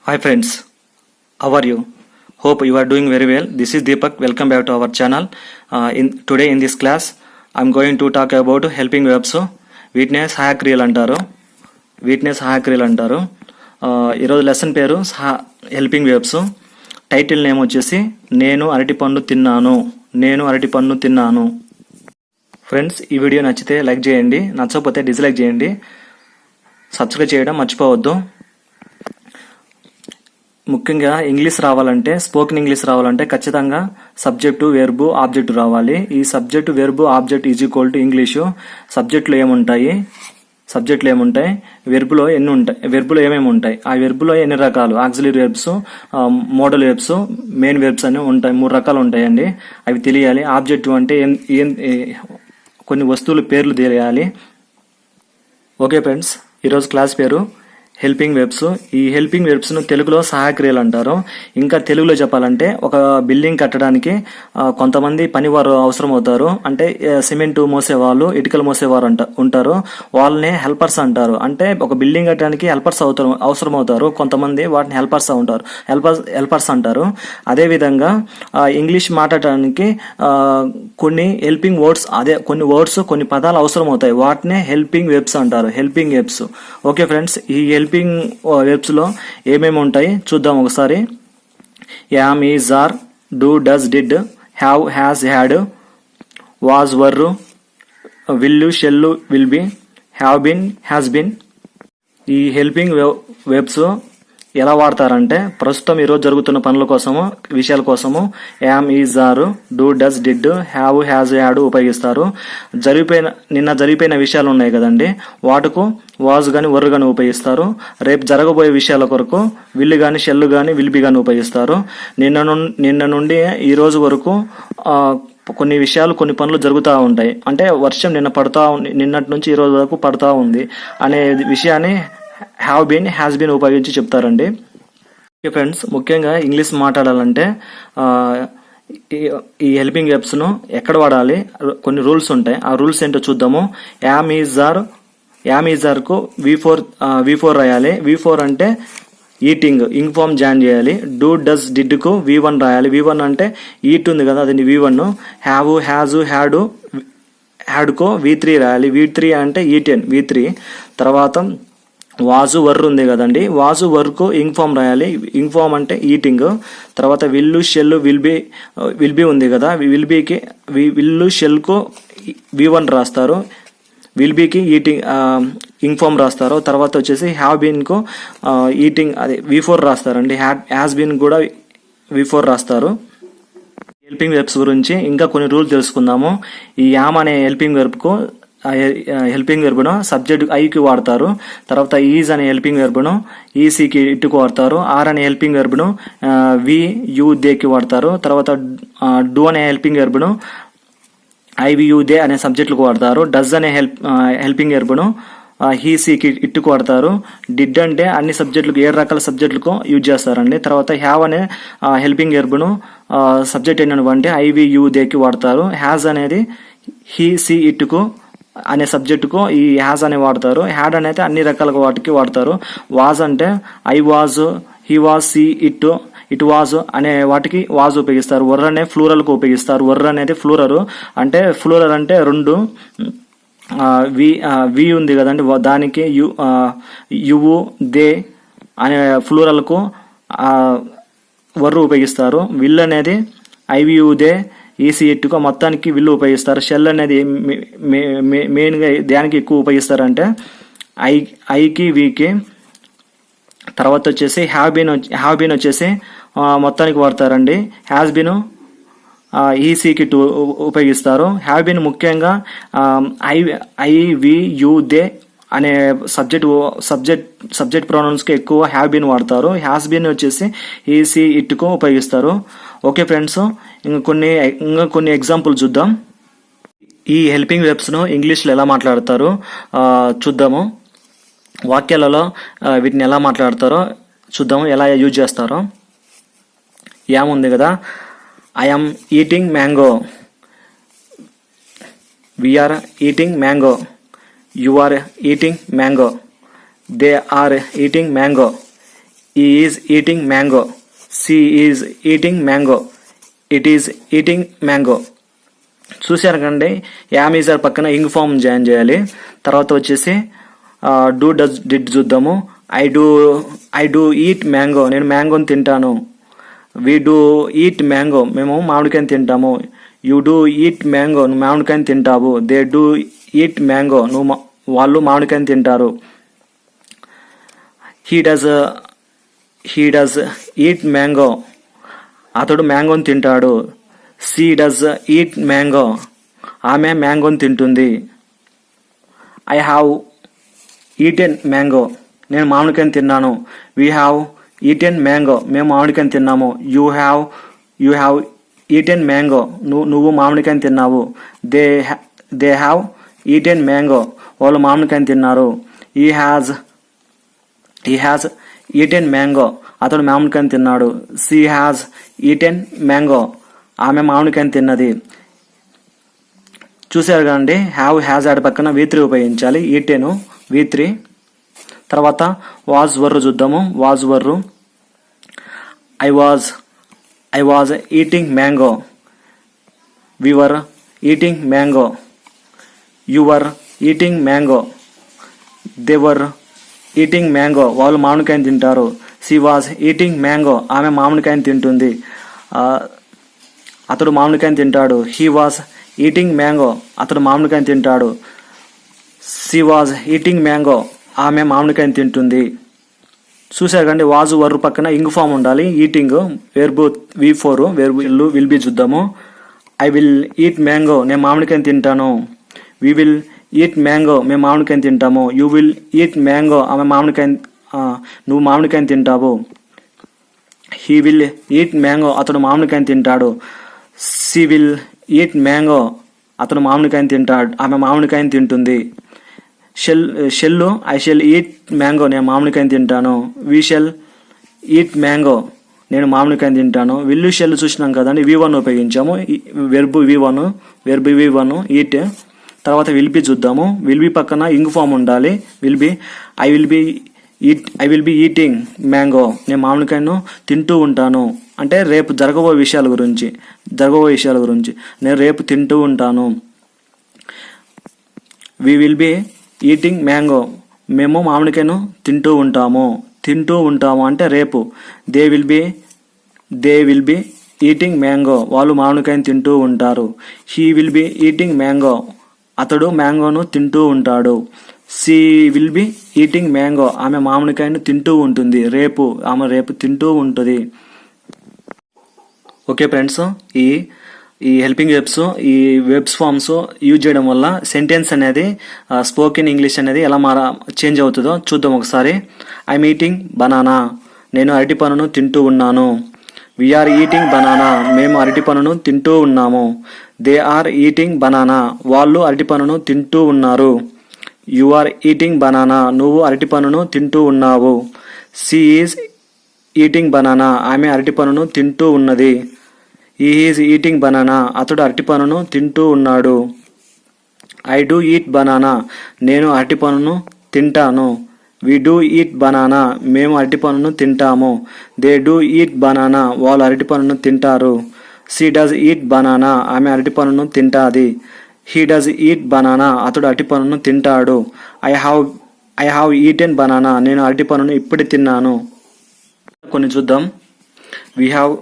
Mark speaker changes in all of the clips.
Speaker 1: Hi friends, how are you? Hope you are doing very well. This is Deepak. Welcome back to our channel. Today in this class, I'm going to talk about helping verbs. వీటినే సహాయక్రియలు అంటారు. ఈరోజు lesson పేరు helping webs. Title name వచ్చేసి నేను అరటిపండు తిన్నాను. Friends, ఈ video నచ్చితే లైక్ చేయండి, నచ్చకపోతే డిస్లైక్ చేయండి, సబ్స్క్రైబ్ చేయడం మర్చిపోవద్దు. ముఖ్యంగా ఇంగ్లీష్ రావాలంటే, స్పోకెన్ ఇంగ్లీష్ రావాలంటే ఖచ్చితంగా సబ్జెక్టు, వెర్బు, ఆబ్జెక్ట్ రావాలి. ఈ subject, verb, object is equal to English. సబ్జెక్టులో ఏముంటాయి, వెర్బులో ఎన్ని ఉంటాయి, వెర్బులో ఏమేమి ఉంటాయి, ఆ వెర్బులో ఎన్ని రకాలు, auxiliary verbs, modal verbs, main verbs అని ఉంటాయి. 3 రకాలు ఉంటాయండి. అవి తెలియాలి. ఆబ్జెక్టివ్ అంటే కొన్ని వస్తువుల పేర్లు తెలియాలి. ఓకే ఫ్రెండ్స్, ఈరోజు క్లాస్ పేరు హెల్పింగ్ వెబ్స్. ఈ హెల్పింగ్ వెబ్స్ ను తెలుగులో సహాయక్రియలు అంటారు. ఇంకా తెలుగులో చెప్పాలంటే, ఒక బిల్డింగ్ కట్టడానికి కొంతమంది పనివారు అవసరం అవుతారు. అంటే సిమెంట్ మోసేవాళ్ళు, ఇటుకలు మోసేవారు ఉంటారు. వాళ్ళని హెల్పర్స్ అంటారు. అంటే ఒక బిల్డింగ్ కట్టడానికి హెల్పర్స్ అవసరం అవుతారు కొంతమంది, వాటిని హెల్పర్స్ అంటారు. అదే విధంగా ఇంగ్లీష్ మాట్లాడటానికి కొన్ని హెల్పింగ్ వర్డ్స్, కొన్ని పదాలు అవసరం అవుతాయి. వాటినే హెల్పింగ్ వెబ్స్ అంటారు. Helping verbs. ఓకే ఫ్రెండ్స్, ఈ హెల్పింగ్ వెబ్స్ లో ఏమేమి ఉంటాయి చూద్దాం ఒకసారి. Am, is, are, do, does, did, have, has, had, was, were, will, shall, will be, have been, has been. ఈ హెల్పింగ్ వెబ్స్ ఎలా వాడతారంటే, ప్రస్తుతం ఈరోజు జరుగుతున్న పనుల కోసము, విషయాల కోసము am, is, are, do, does, did, have, has, had ఉపయోగిస్తారు. నిన్న జరిగిపోయిన విషయాలు ఉన్నాయి కదండి, వాటికు వాజ్ గాని, వర్ గాని ఉపయోగిస్తారు. రేపు జరగబోయే విషయాల కొరకు విల్ గాని, షెల్ గాని, విల్ బి గాని ఉపయోగిస్తారు. నిన్న నుండి ఈ రోజు వరకు కొన్ని విషయాలు, కొన్ని పనులు జరుగుతూ ఉంటాయి. అంటే వర్షం నిన్నటి నుంచి ఈ రోజు వరకు పడుతూ ఉంది అనే విషయాన్ని హ్యావ్ బీన్, హ్యాస్ బీన్ ఉపయోగించి చెప్తారండి. ఓకే ఫ్రెండ్స్, ముఖ్యంగా ఇంగ్లీష్ మాట్లాడాలంటే ఈ హెల్పింగ్ వెబ్స్ ను ఎక్కడ వాడాలి, కొన్ని రూల్స్ ఉంటాయి. ఆ రూల్స్ ఏంటో చూద్దాము. యామ్, ఈజ్, ఆర్ కు V4 రాయాలి. V4 అంటే ఈటింగ్, ఇంగ్ ఫామ్ జాయిన్ చేయాలి. డూ, డస్, డిడ్ కు V1 రాయాలి. V1 అంటే ఈట్ ఉంది కదా, అది V1. హ్యావ్, హ్యాజ్, హ్యాడ్ కు V3 రాయాలి. V3 అంటే ఈటెన్, V3. తర్వాత వాజు, వర్ ఉంది కదండి, వాజు, వర్ కు ఇంగ్ ఫామ్ రాయాలి. ఇంగ్ ఫామ్ అంటే ఈటింగ్. తర్వాత విల్లు, షెల్, విల్ బి ఉంది కదా, విల్లు, షెల్ కు V1 రాస్తారు. విల్ బికి ఈటింగ్ ఇంగ్ ఫామ్ రాస్తారు. తర్వాత వచ్చేసి హ్యావ్ బీన్ కు ఈటింగ్ అదే V4 రాస్తారండి. హ్యాస్ బీన్ కూడా V4 రాస్తారు. హెల్పింగ్ వెబ్స్ గురించి ఇంకా కొన్ని రూల్స్ తెలుసుకుందాము. ఈ యామ్ అనే హెల్పింగ్ వెర్బ్ను సబ్జెక్ట్ ఐకి వాడతారు. తర్వాత ఈజ్ అనే హెల్పింగ్ వెర్బ్ను ఈసీకి ఇట్టుకు వాడతారు. ఆర్ అనే హెల్పింగ్ వెర్బ్ను వి, యు, దేకి వాడతారు. తర్వాత డూ అనే హెల్పింగ్ వెర్బ్ను ఐవి, యు, దే అనే సబ్జెక్టులకు వాడతారు. డస్ అనే హెల్పింగ్ వెర్బ్ను హీసీకి ఇట్టుకు వాడతారు. డిడ్ అంటే అన్ని సబ్జెక్టులకు, 7 రకాల సబ్జెక్టులకు యూజ్ చేస్తారండి. తర్వాత హ్యావ్ అనే హెల్పింగ్ వెర్బ్ను సబ్జెక్ట్ ఏంటంటే ఐవి, యు, దేకి వాడతారు. హ్యాజ్ అనేది హీ, సి, ఇట్టుకు అనే సబ్జెక్టుకు ఈ హ్యాజ్ అనే వాడతారు. హ్యాడ్ అనేది అన్ని రకాల వాటికి వాడతారు. వాజ్ అంటే I was, he was, she, it was అనే వాటికి వాజ్ ఉపయోగిస్తారు. వర్ అనే ఫ్లూరల్ కు ఉపయోగిస్తారు. వర్ అనేది ఫ్లూరల్ అంటే 2 వి ఉంది కదండి, దానికి యువు, దే అనే ఫ్లూరల్ కు వర్రు ఉపయోగిస్తారు. విల్ అనేది ఐవి, యు, దే, ఈసీ, ఇట్టుగా మొత్తానికి విల్లు ఉపయోగిస్తారు. షెల్ అనేది మెయిన్ గా దానికి ఎక్కువ ఉపయోగిస్తారంటే ఐకి, వికి. తర్వాత వచ్చేసి హ్యావ్ బీన్ వచ్చేసి మొత్తానికి వాడతారండి. హ్యాస్ బీన్ ఈసీకి ఉపయోగిస్తారు. హ్యావ్ బీన్ ముఖ్యంగా ఐ, వి, యు, దే అనే సబ్జెక్ట్ ప్రొనౌన్స్ కి ఎక్కువ హ్యావ్ బీన్ వాడతారు. హ్యాస్ బీన్ వచ్చేసి ఈసీ, ఇట్టుకు ఉపయోగిస్తారు. ఓకే ఫ్రెండ్స్, ఇంకా కొన్ని ఎగ్జాంపుల్ చూద్దాం. ఈ హెల్పింగ్ వెబ్స్ ను ఇంగ్లీష్ లో ఎలా మాట్లాడతారు చూద్దాము. వాక్యాలలో వీటిని ఎలా మాట్లాడతారో చూద్దాము, ఎలా యూజ్ చేస్తారో. యామ్ ఉంది కదా, I am eating mango, we are eating mango, you are eating mango, they are eating mango. he is eating mango, she is eating mango, it is eating mango. చూశారు కండి, యామ్ ఈజ్ పక్కన ing pharm join చేయాలి. తర్వాత వచ్చేసి do does did చూద్దాము. I do eat mango, నేను మ్యాంగోని తింటాను. We do eat mango, మేము మామిడికాయని తింటాము. యూ డూ ఈట్ మ్యాంగో, నువ్వు మామిడికాయని తింటావు. దే డూ ఈట్ మ్యాంగో, వాళ్ళు మామిడికాయని తింటారు. హీ డస్ ఈట్ మ్యాంగో, అతడు మ్యాంగోని తింటాడు. షీ డస్ ఈట్ మ్యాంగో, ఆమె మ్యాంగోని తింటుంది. ఐ హ్యావ్ ఈటెన్ మ్యాంగో, నేను మామిడికాయని తిన్నాను. వీ హ్యావ్ ఈటెన్ మ్యాంగో, మేము మామిడికాయని తిన్నాము. యూ హ్యావ్ ఈటెన్ మ్యాంగో, నువ్వు మామిడికాయని తిన్నావు. దే హ్యావ్ ఈటెన్ మ్యాంగో, వాళ్ళు మామిడికాయని తిన్నారు. ఈ హ్యాజ్ ఈటెన్ మ్యాంగో, అతడు మామిడికాయని తిన్నాడు. షీ హ్యాజ్ ఈటెన్ మ్యాంగో, ఆమె మామిడికాయని తిన్నది. చూసారు కదండి, హ్యావ్ హ్యాజ్ ఆడ పక్కన V3 ఉపయోగించాలి. ఈటెను V3. తర్వాత వాజ్ వర్రు చూద్దాము. Was వర్రు I was eating mango. We were eating mango. You were eating mango. They were eating mango. వాళ్ళు మామిడికాయని తింటారు. She was eating mango. ఆమె మామిడికాయని తింటుంది. అతడు మామిడికాయని తింటాడు. He was eating mango. అతడు మామిడికాయని తింటాడు. She was eating mango. ఆమె మామిడికాయని తింటుంది. చూసారు కండి, వాజు వర్రు పక్కన ఇంగ్ ఫామ్ ఉండాలి. Eating verb V4, verb will be చూద్దాము. ఐ విల్ ఈట్ మ్యాంగో, నేను మామిడికాయని తింటాను. వి విల్ ఈట్ మ్యాంగో, మేము మామిడికాయని తింటాము. యూ విల్ ఈట్ మ్యాంగో, ఆమె నువ్వు మామిడికాయని తింటావు. హీ విల్ ఈట్ మ్యాంగో, అతడు మామిడికాయని తింటాడు. షీ విల్ ఈట్ మ్యాంగో, అతడు మామిడికాయని తింటాడు, ఆమె మామిడికాయని తింటుంది. Shell I shall eat mango, నేను మామిడికాయని తింటాను. వి షెల్ ఈట్ మ్యాంగో, నేను మామిడికాయని తింటాను. విల్లు షెల్ చూసినాం కదండి, V1 ఉపయోగించాము. Verb V1 eat. తర్వాత విల్ బి చూద్దాము. విల్ బి పక్కన ఇంగ్ ఫామ్ ఉండాలి. Will be I will be eating mango, నేను మామిడికాయను తింటూ ఉంటాను. అంటే రేపు జరగబోయే విషయాల గురించి నేను రేపు తింటూ ఉంటాను. We will be eating mango, మేము మామిడికాయను తింటూ ఉంటాము అంటే రేపు. They will be eating mango, వాళ్ళు మామిడికాయను తింటూ ఉంటారు. He will be eating mango, అతడు మ్యాంగోను తింటూ ఉంటాడు. She will be eating mango, ఆమె మామిడికాయను తింటూ ఉంటుంది. ఆమె రేపు తింటూ ఉంటుంది. ఓకే ఫ్రెండ్స్, ఈ హెల్పింగ్ వెబ్స్, ఈ వెబ్స్ ఫామ్స్ యూజ్ చేయడం వల్ల సెంటెన్స్ అనేది, స్పోకెన్ ఇంగ్లీష్ అనేది ఎలా చేంజ్ అవుతుందో చూద్దాం ఒకసారి. ఐఎమ్ ఈటింగ్ బనానా, నేను అరటి పనును తింటూ ఉన్నాను. వీఆర్ ఈటింగ్ బనానా, మేము అరటి పనును తింటూ ఉన్నాము. దే ఆర్ ఈటింగ్ బనానా, వాళ్ళు అరటి పనును తింటూ ఉన్నారు. యు ఆర్ ఈటింగ్ బనానా, నువ్వు అరటి పనును తింటూ ఉన్నావు. షీ ఈజ్ ఈటింగ్ బనానా, ఆమె అరటి పనును తింటూ ఉన్నది. హీ ఈజ్ ఈటింగ్ బనానా, అతడు అరటి పనును తింటూ ఉన్నాడు. ఐ డూ ఈట్ బనానా, నేను అరటి పనును తింటాను. వి డూ ఈట్ బనానా, మేము అరటి పనును తింటాము. దే డూ ఈట్ బనానా, వాళ్ళు అరటి పనును తింటారు. షీ డస్ ఈట్ బనానా, ఆమె అరటి పనును తింటాది. హీ డస్ ఈట్ బనానా, అతడు అరటి పనును తింటాడు. ఐ హ్యావ్ ఈటెన్ బనానా, నేను అరటి పనును ఇప్పుడే తిన్నాను. కొన్ని చూద్దాం. వీ హ్యావ్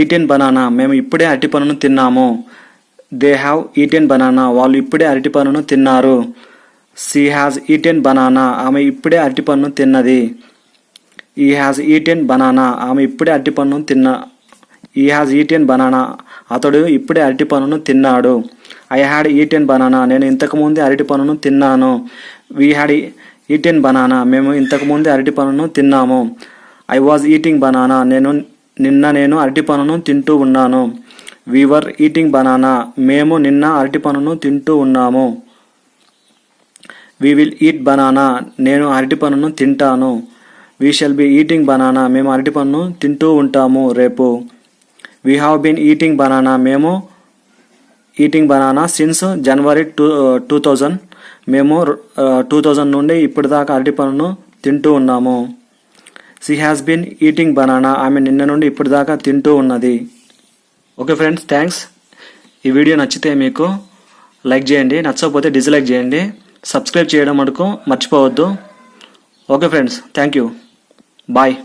Speaker 1: ఈటెన్ బనానా, మేము ఇప్పుడే అరటి పనును తిన్నాము. దే హ్యావ్ ఈటెన్ బనానా, వాళ్ళు ఇప్పుడే అరటి పనును తిన్నారు. షీ హ్యాజ్ ఈటెన్ బనానా, ఆమె ఇప్పుడే అరటి పనును తిన్నది. ఈ హ్యాజ్ ఈటెన్ బనానా, ఆమె ఇప్పుడే అరటి పనును ఈ హ్యాజ్ ఈటెన్ బనానా, అతడు ఇప్పుడే అరటి పనును తిన్నాడు. ఐ హ్యాడ్ ఈటెన్ బనానా, నేను ఇంతకుముందే అరటి పనును తిన్నాను. వీ హ్యాడ్ ఈటెన్ బనానా, మేము ఇంతకుముందే అరటి పనును తిన్నాము. ఐ వాజ్ ఈటింగ్ బనానా, నేను అరటి పనును తింటూ ఉన్నాను. వీ వర్ ఈటింగ్ బనానా, మేము నిన్న అరటి పనును తింటూ ఉన్నాము. వీ విల్ ఈట్ బనానా, నేను అరటి పనును తింటాను. We shall be eating banana, మేము అరటి పనును తింటూ ఉంటాము రేపు. We have been eating banana, మేము ఈటింగ్ బనానా సిన్స్ జనవరి 2000, మేము 2000 నుండి ఇప్పటిదాకా అరటి పనును తింటూ ఉన్నాము. She has been eating banana. ఆమె నిన్న నుండి ఇప్పటిదాకా తింటూ ఉన్నది. Okay friends, thanks. ఈ వీడియో నచ్చితే మీకు లైక్ చేయండి, నచ్చకపోతే డిస్లైక్ చేయండి, సబ్స్క్రైబ్ చేయడం మటుకు మర్చిపోవద్దు. Okay friends, thank you, bye.